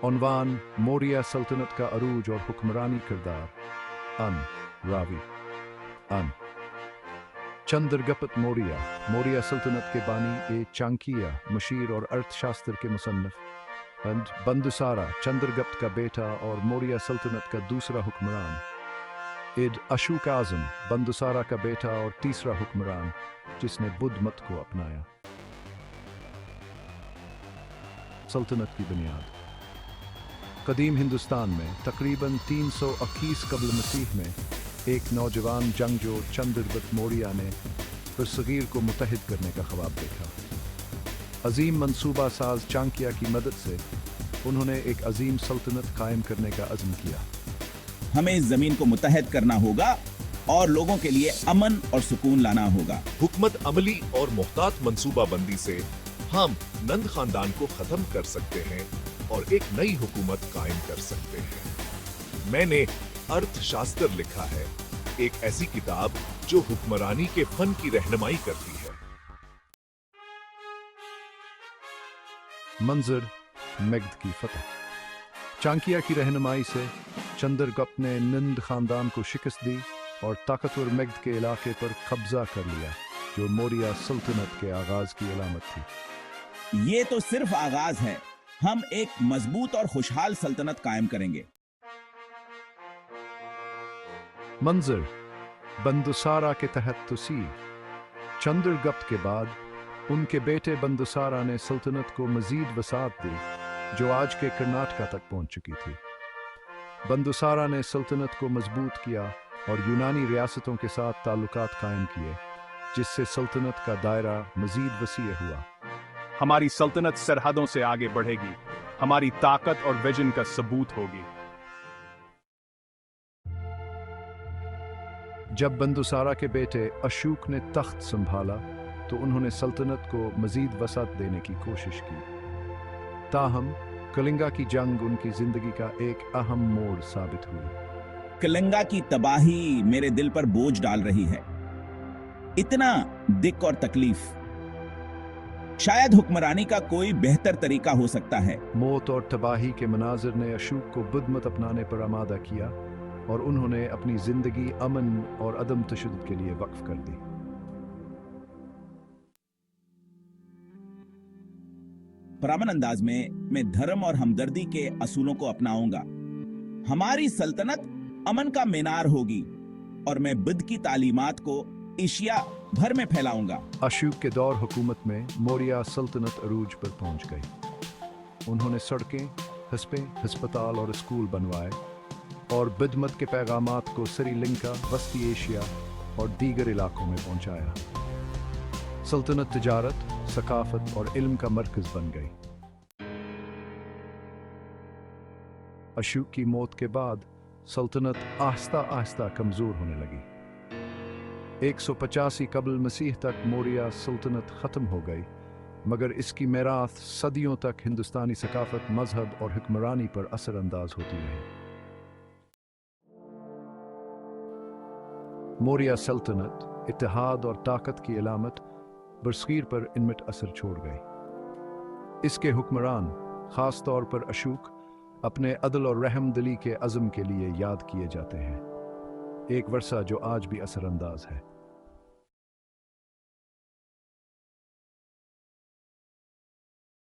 उन्वान मौर्य सल्तनत का अरूज और हुक्मरानी किरदार। रावी। चंद्रगुप्त मौर्य मौर्य सल्तनत के बानी चाणक्य मशीर और अर्थशास्त्र के मुसन्निफ। बिंदुसारा चंद्रगुप्त का बेटा और मौर्य सल्तनत का दूसरा हुक्मरान। अशोक आजम बिंदुसारा का बेटा और तीसरा हुक्मरान जिसने बुद्ध मत को अपनाया। सल्तनत की बुनियाद। कदीम हिंदुस्तान में तकरीबन 321 कबल मसीह में एक नौजवान जंगजू चंद्रगुप्त मौर्य ने बरसगीर को मुत्तहिद करने का ख्वाब देखा। अजीम मंसूबा साज चाणक्य की मदद से उन्होंने एक अजीम सल्तनत कायम करने का अज़्म किया। हमें इस जमीन को मुत्तहिद करना होगा और लोगों के लिए अमन और सुकून लाना होगा। हुकूमत अमली और मुहतात मंसूबा बंदी से हम नंद खानदान को खत्म कर सकते हैं और एक नई हुकूमत कायम कर सकते हैं। मैंने अर्थशास्त्र लिखा है, एक ऐसी किताब जो हुक्मरानी के फन की रहनुमाई करती है। मंजर मेग्ध की फतह। चाणक्य की रहनुमाई से चंद्रगुप्त ने नंद खानदान को शिकस्त दी और ताकतवर मेग्ध के इलाके पर कब्जा कर लिया, जो मौर्य सल्तनत के आगाज की अलामत थी। ये तो सिर्फ आगाज है, हम एक मजबूत और खुशहाल सल्तनत कायम करेंगे। मंजर बिंदुसारा के तहत तसीर। चंद्रगुप्त के बाद उनके बेटे बिंदुसारा ने सल्तनत को मजीद वसात दी, जो आज के कर्नाटका तक पहुंच चुकी थी। बिंदुसारा ने सल्तनत को मजबूत किया और यूनानी रियासतों के साथ ताल्लुकात कायम किए, जिससे सल्तनत का दायरा मजीद वसी हुआ। हमारी सल्तनत सरहदों से आगे बढ़ेगी, हमारी ताकत और विजन का सबूत होगी। जब बिंदुसारा के बेटे अशोक ने तख्त संभाला तो उन्होंने सल्तनत को मजीद वसअत देने की कोशिश की। ताहम कलिंगा की जंग उनकी जिंदगी का एक अहम मोड़ साबित हुई। कलिंगा की तबाही मेरे दिल पर बोझ डाल रही है। इतना दिक और तकलीफ, शायद हुक्मरानी का कोई बेहतर तरीका हो सकता है। मौत और तबाही के मनाजिर ने अशोक को बुद्ध मत अपनाने पर आमादा किया और उन्होंने अपनी जिंदगी अमन और अदम तशद्दुद के लिए वक्फ कर दी। पुरअमन अंदाज में मैं धर्म और हमदर्दी के असूलों को अपनाऊंगा। हमारी सल्तनत अमन का मीनार होगी और मैं बुद्ध की तालीमात को एशिया भर में फैलाऊंगा। अशोक के दौर हुकूमत में मौर्य सल्तनत अरूज पर पहुंच गई। उन्होंने सड़कें, हस्बे, अस्पताल और स्कूल बनवाए और बुद्ध मत के पैगामात को श्रीलंका, वस्ती एशिया और दीगर इलाकों में पहुंचाया। सल्तनत तिजारत, सकाफत और इल्म का मरकज बन गई। अशोक की मौत के बाद सल्तनत आहिस्ता आहिस्ता कमजोर होने लगी। 185 कबल मसीह तक मौर्य सल्तनत खत्म हो गई, मगर इसकी मेराथ सदियों तक हिंदुस्तानी सकाफत, मजहब और हुक्मरानी पर असरअंदाज होती रही। मौर्य सल्तनत इत्तेहाद और ताकत की अलामत बरसगीर पर इनमिट असर छोड़ गई। इसके हुक्मरान, खास तौर पर अशोक, अपने अदल और रहमदिली के अज़्म के लिए याद किए जाते हैं, एक वर्सा जो आज भी असरअंदाज है।